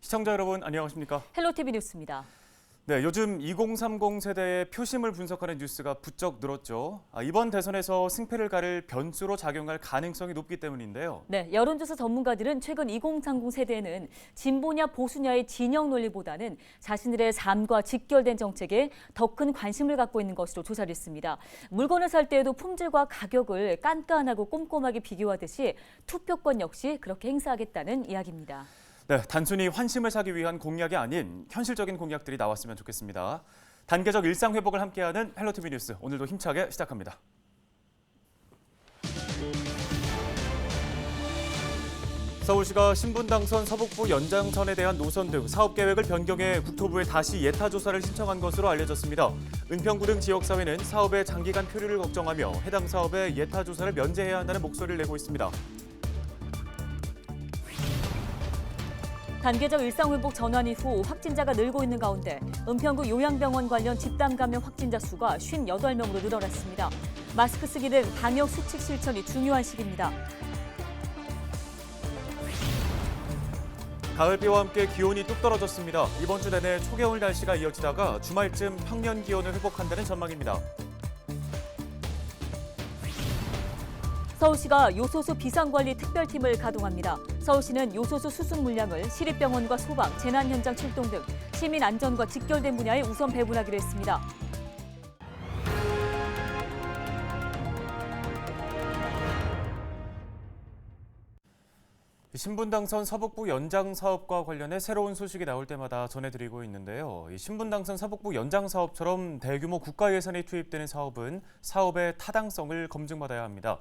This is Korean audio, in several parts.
시청자 여러분 안녕하십니까? 헬로티비 뉴스입니다. 네, 요즘 2030 세대의 표심을 분석하는 뉴스가 부쩍 늘었죠. 이번 대선에서 승패를 가릴 변수로 작용할 가능성이 높기 때문인데요. 네, 여론조사 전문가들은 최근 2030 세대는 진보냐 보수냐의 진영 논리보다는 자신들의 삶과 직결된 정책에 더 큰 관심을 갖고 있는 것으로 조사를 했습니다. 물건을 살 때에도 품질과 가격을 깐깐하고 꼼꼼하게 비교하듯이 투표권 역시 그렇게 행사하겠다는 이야기입니다. 네, 단순히 환심을 사기 위한 공약이 아닌 현실적인 공약들이 나왔으면 좋겠습니다. 단계적 일상 회복을 함께하는 헬로티비 뉴스, 오늘도 힘차게 시작합니다. 서울시가 신분 당선 서북부 연장선에 대한 노선 등 사업 계획을 변경해 국토부에 다시 예타 조사를 신청한 것으로 알려졌습니다. 은평구 등 지역사회는 사업의 장기간 표류를 걱정하며 해당 사업에 예타 조사를 면제해야 한다는 목소리를 내고 있습니다. 단계적 일상회복 전환 이후 확진자가 늘고 있는 가운데 은평구 요양병원 관련 집단 감염 확진자 수가 58명으로 늘어났습니다. 마스크 쓰기 등 방역 수칙 실천이 중요한 시기입니다. 가을비와 함께 기온이 뚝 떨어졌습니다. 이번 주 내내 초겨울 날씨가 이어지다가 주말쯤 평년 기온을 회복한다는 전망입니다. 서울시가 요소수 비상관리 특별팀을 가동합니다. 서울시는 요소수 수습 물량을 시립병원과 소방, 재난 현장 출동 등 시민 안전과 직결된 분야에 우선 배분하기로 했습니다. 신분 당선 서북부 연장 사업과 관련해 새로운 소식이 나올 때마다 전해드리고 있는데요. 이 신분 당선 서북부 연장 사업처럼 대규모 국가 예산이 투입되는 사업은 사업의 타당성을 검증받아야 합니다.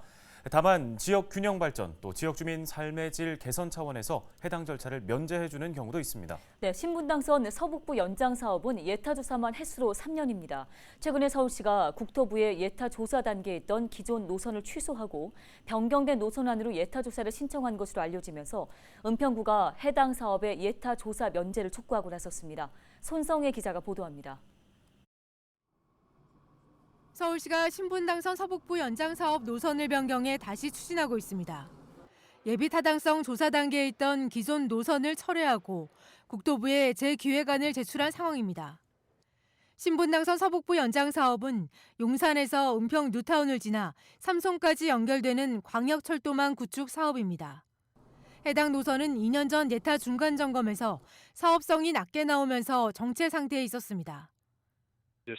다만 지역 균형 발전, 또 지역 주민 삶의 질 개선 차원에서 해당 절차를 면제해주는 경우도 있습니다. 네, 신분당선 서북부 연장 사업은 예타 조사만 횟수로 3년입니다. 최근에 서울시가 국토부에 예타 조사 단계에 있던 기존 노선을 취소하고 변경된 노선안으로 예타 조사를 신청한 것으로 알려지면서 은평구가 해당 사업의 예타 조사 면제를 촉구하고 나섰습니다. 손성혜 기자가 보도합니다. 서울시가 신분당선 서북부 연장사업 노선을 변경해 다시 추진하고 있습니다. 예비 타당성 조사 단계에 있던 기존 노선을 철회하고 국토부에 재기획안을 제출한 상황입니다. 신분당선 서북부 연장사업은 용산에서 은평 뉴타운을 지나 삼송까지 연결되는 광역철도망 구축 사업입니다. 해당 노선은 2년 전 예타 중간 점검에서 사업성이 낮게 나오면서 정체 상태에 있었습니다.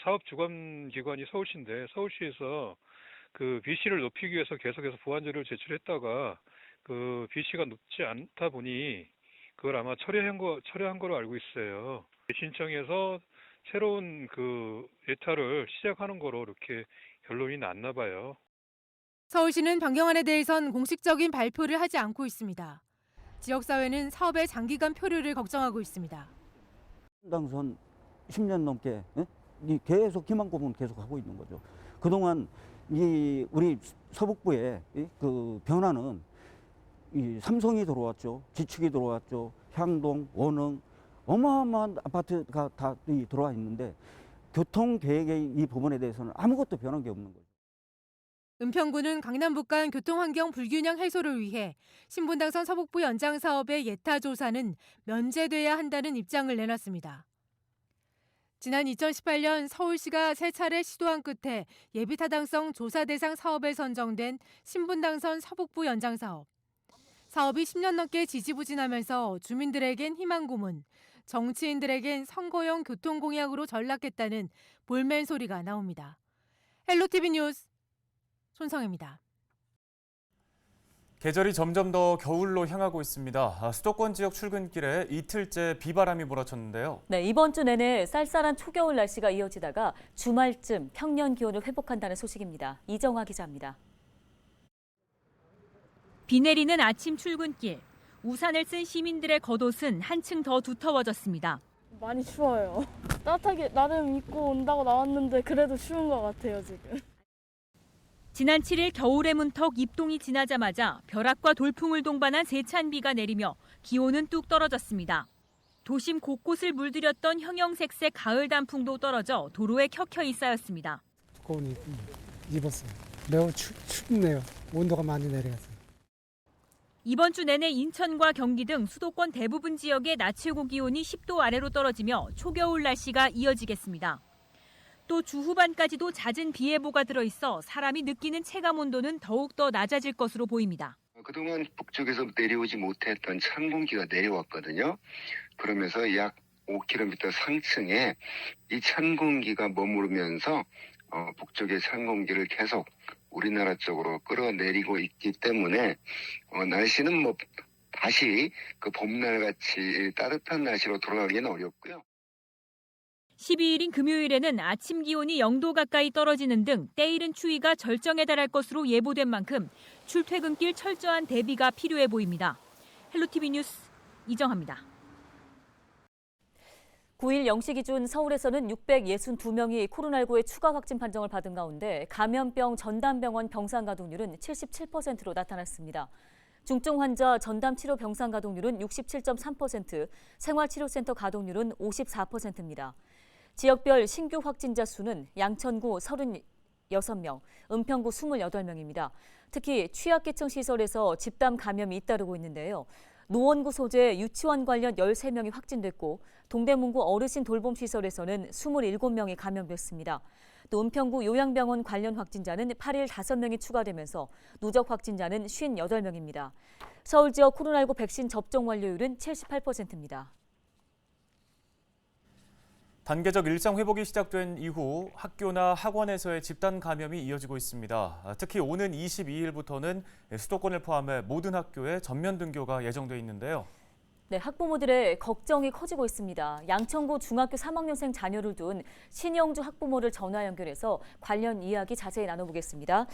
사업 주관 기관이 서울시인데 서울시에서 그 BC를 높이기 위해서 계속해서 보완 자료를 제출했다가 그 BC가 높지 않다 보니 그걸 아마 철회한 거로 알고 있어요. 신청해서 새로운 그 예타를 시작하는 거로 이렇게 결론이 났나 봐요. 서울시는 변경안에 대해선 공식적인 발표를 하지 않고 있습니다. 지역사회는 사업의 장기간 표류를 걱정하고 있습니다. 당선 10년 넘게 계속 기만고문 계속 하고 있는 거죠. 그동안 우리 서북부의 그 변화는 삼성이 들어왔죠, 지축이 들어왔죠, 향동, 원흥 어마어마한 아파트가 다 들어와 있는데 교통 계획의 이 부분에 대해서는 아무것도 변한 게 없는 거죠. 은평구는 강남북 간 교통환경 불균형 해소를 위해 신분당선 서북부 연장 사업의 예타 조사는 면제돼야 한다는 입장을 내놨습니다. 지난 2018년 서울시가 세 차례 시도한 끝에 예비타당성 조사 대상 사업에 선정된 신분당선 서북부 연장 사업. 사업이 10년 넘게 지지부진하면서 주민들에겐 희망 고문, 정치인들에겐 선거용 교통공약으로 전락했다는 볼멘 소리가 나옵니다. 헬로티비 뉴스 손성혜입니다. 계절이 점점 더 겨울로 향하고 있습니다. 수도권 지역 출근길에 이틀째 비바람이 몰아쳤는데요. 네, 이번 주 내내 쌀쌀한 초겨울 날씨가 이어지다가 주말쯤 평년 기온을 회복한다는 소식입니다. 이정화 기자입니다. 비 내리는 아침 출근길. 우산을 쓴 시민들의 겉옷은 한층 더 두터워졌습니다. 많이 추워요. 따뜻하게 나름 입고 온다고 나왔는데 그래도 추운 것 같아요, 지금. 지난 7일 겨울의 문턱 입동이 지나자마자 벼락과 돌풍을 동반한 세찬 비가 내리며 기온은 뚝 떨어졌습니다. 도심 곳곳을 물들였던 형형색색 가을 단풍도 떨어져 도로에 켜켜이 쌓였습니다. 두꺼운 입었어요. 매우 춥네요. 온도가 많이 내려가서. 이번 주 내내 인천과 경기 등 수도권 대부분 지역의 낮 최고 기온이 10도 아래로 떨어지며 초겨울 날씨가 이어지겠습니다. 또 주 후반까지도 잦은 비 예보가 들어있어 사람이 느끼는 체감 온도는 더욱더 낮아질 것으로 보입니다. 그동안 북쪽에서 내려오지 못했던 찬 공기가 내려왔거든요. 그러면서 약 5km 상층에 이 찬 공기가 머무르면서 북쪽의 찬 공기를 계속 우리나라 쪽으로 끌어내리고 있기 때문에 날씨는 뭐 다시 그 봄날 같이 따뜻한 날씨로 돌아가기는 어렵고요. 12일인 금요일에는 아침 기온이 0도 가까이 떨어지는 등 때이른 추위가 절정에 달할 것으로 예보된 만큼 출퇴근길 철저한 대비가 필요해 보입니다. 헬로티비 뉴스 이정합니다. 9일 0시 기준 서울에서는 662명이 코로나19의 추가 확진 판정을 받은 가운데 감염병 전담병원 병상 가동률은 77%로 나타났습니다. 중증 환자 전담 치료 병상 가동률은 67.3%, 생활치료센터 가동률은 54%입니다. 지역별 신규 확진자 수는 양천구 36명, 은평구 28명입니다. 특히 취약계층 시설에서 집단 감염이 잇따르고 있는데요. 노원구 소재 유치원 관련 13명이 확진됐고 동대문구 어르신 돌봄 시설에서는 27명이 감염됐습니다. 또 은평구 요양병원 관련 확진자는 8일 5명이 추가되면서 누적 확진자는 58명입니다. 서울 지역 코로나19 백신 접종 완료율은 78%입니다. 단계적 일상 회복이 시작된 이후 학교나 학원에서의 집단 감염이 이어지고 있습니다. 특히 오는 22일부터는 수도권을 포함해 모든 학교에 전면 등교가 예정돼 있는데요. 네, 학부모들의 걱정이 커지고 있습니다. 양천구 중학교 3학년생 자녀를 둔 신영주 학부모를 전화 연결해서 관련 이야기 자세히 나눠보겠습니다.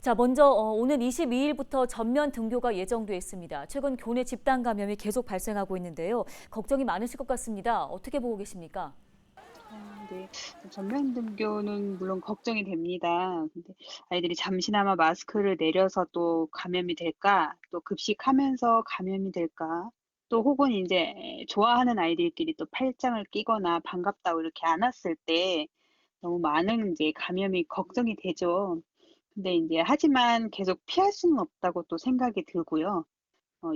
자, 먼저 오는 22일부터 전면 등교가 예정돼 있습니다. 최근 교내 집단 감염이 계속 발생하고 있는데요. 걱정이 많으실 것 같습니다. 어떻게 보고 계십니까? 네, 전면 등교는 물론 걱정이 됩니다. 근데 아이들이 잠시나마 마스크를 내려서 또 감염이 될까, 또 급식하면서 감염이 될까, 또 혹은 이제 좋아하는 아이들끼리 또 팔짱을 끼거나 반갑다고 이렇게 안았을 때 너무 많은 이제 감염이 걱정이 되죠. 근데 이제 하지만 계속 피할 수는 없다고 또 생각이 들고요.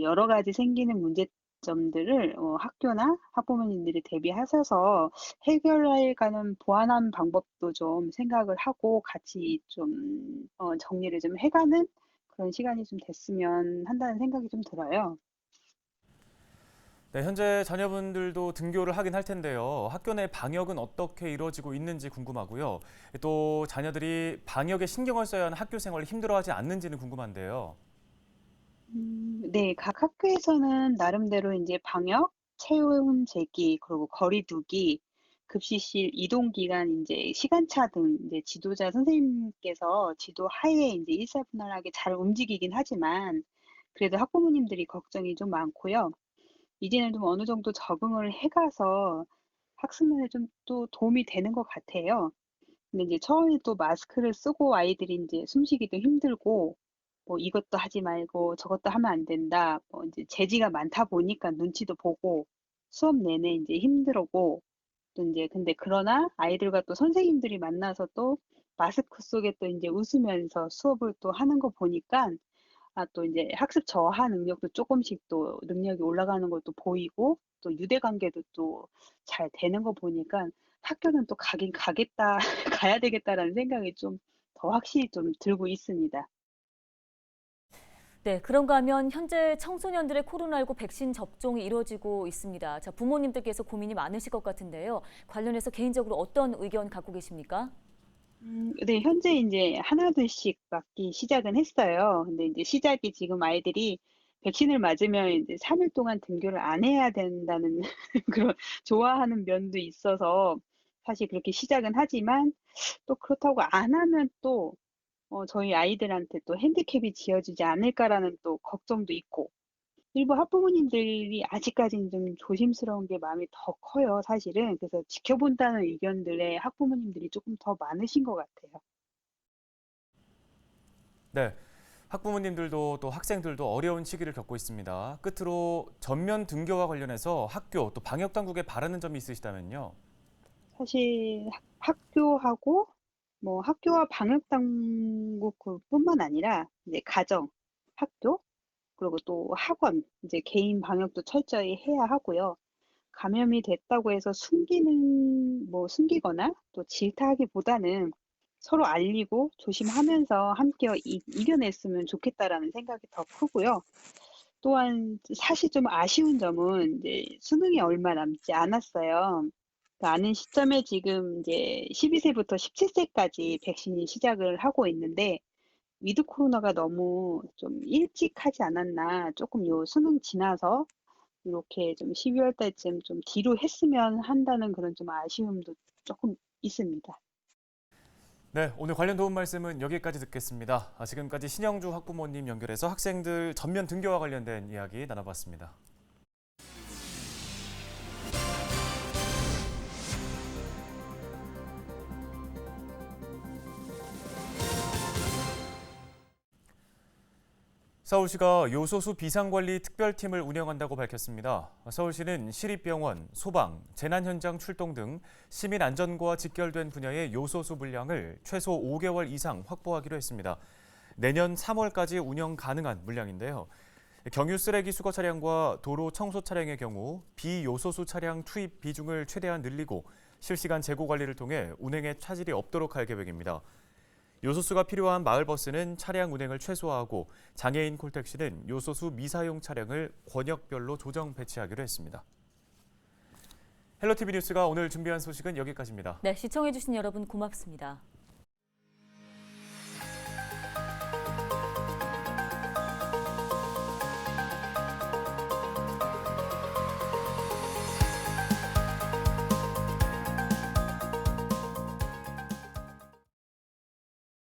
여러 가지 생기는 문제점들을 학교나 학부모님들이 대비하셔서 해결해가는 보완하는 방법도 좀 생각을 하고 같이 좀 정리를 좀 해가는 그런 시간이 좀 됐으면 한다는 생각이 좀 들어요. 네, 현재 자녀분들도 등교를 하긴 할 텐데요. 학교 내 방역은 어떻게 이루어지고 있는지 궁금하고요. 또 자녀들이 방역에 신경을 써야 하는 학교 생활을 힘들어하지 않는지는 궁금한데요. 네, 각 학교에서는 나름대로 이제 방역, 체온 재기, 그리고 거리 두기, 급식실 이동 기간, 이제 시간차 등 이제 지도자 선생님께서 지도 하에 이제 일사분할하게 잘 움직이긴 하지만 그래도 학부모님들이 걱정이 좀 많고요. 이제는 좀 어느 정도 적응을 해가서 학습면에 좀 또 도움이 되는 것 같아요. 근데 이제 처음에 또 마스크를 쓰고 아이들이 이제 숨쉬기도 힘들고 뭐 이것도 하지 말고 저것도 하면 안 된다. 뭐 이제 제지가 많다 보니까 눈치도 보고 수업 내내 이제 힘들고 또 이제 근데 그러나 아이들과 또 선생님들이 만나서 또 마스크 속에 또 이제 웃으면서 수업을 또 하는 거 보니까 또 이제 학습 저하 능력도 조금씩 또 능력이 올라가는 것도 보이고 또 유대 관계도 또 잘 되는 거 보니까 학교는 또 가긴 가겠다, 가야 되겠다라는 생각이 좀 더 확실히 좀 들고 있습니다. 네, 그런가 하면 현재 청소년들의 코로나19 백신 접종이 이루어지고 있습니다. 자, 부모님들께서 고민이 많으실 것 같은데요. 관련해서 개인적으로 어떤 의견 갖고 계십니까? 네, 현재 이제 하나둘씩 맞기 시작은 했어요. 근데 이제 시작이 지금 아이들이 백신을 맞으면 이제 3일 동안 등교를 안 해야 된다는 그런 좋아하는 면도 있어서 사실 그렇게 시작은 하지만 또 그렇다고 안 하면 또 저희 아이들한테 또 핸디캡이 지어지지 않을까라는 또 걱정도 있고 일부 학부모님들이 아직까지는 좀 조심스러운 게 마음이 더 커요, 사실은. 그래서 지켜본다는 의견들에 학부모님들이 조금 더 많으신 것 같아요. 네, 학부모님들도 또 학생들도 어려운 시기를 겪고 있습니다. 끝으로 전면 등교와 관련해서 학교 또 방역 당국에 바라는 점이 있으시다면요. 사실 학교하고 뭐 학교와 방역 당국 뿐만 아니라 이제 가정, 학교, 그리고 또 학원, 이제 개인 방역도 철저히 해야 하고요. 감염이 됐다고 해서 숨기거나 또 질타하기보다는 서로 알리고 조심하면서 함께 이겨냈으면 좋겠다라는 생각이 더 크고요. 또한 사실 좀 아쉬운 점은 이제 수능이 얼마 남지 않았어요. 그 아는 시점에 지금 이제 12세부터 17세까지 백신이 시작을 하고 있는데 위드 코로나가 너무 좀 일찍 하지 않았나. 조금 요 수능 지나서 이렇게 좀 12월 달쯤 좀 뒤로 했으면 한다는 그런 좀 아쉬움도 조금 있습니다. 네, 오늘 관련 도움 말씀은 여기까지 듣겠습니다. 지금까지 신영주 학부모님 연결해서 학생들 전면 등교와 관련된 이야기 나눠봤습니다. 서울시가 요소수 비상관리 특별팀을 운영한다고 밝혔습니다. 서울시는 시립병원, 소방, 재난현장 출동 등 시민 안전과 직결된 분야의 요소수 물량을 최소 5개월 이상 확보하기로 했습니다. 내년 3월까지 운영 가능한 물량인데요. 경유 쓰레기 수거 차량과 도로 청소 차량의 경우 비요소수 차량 투입 비중을 최대한 늘리고 실시간 재고 관리를 통해 운행에 차질이 없도록 할 계획입니다. 요소수가 필요한 마을버스는 차량 운행을 최소화하고 장애인 콜택시는 요소수 미사용 차량을 권역별로 조정 배치하기로 했습니다. 헬로티비 뉴스가 오늘 준비한 소식은 여기까지입니다. 네, 시청해주신 여러분 고맙습니다.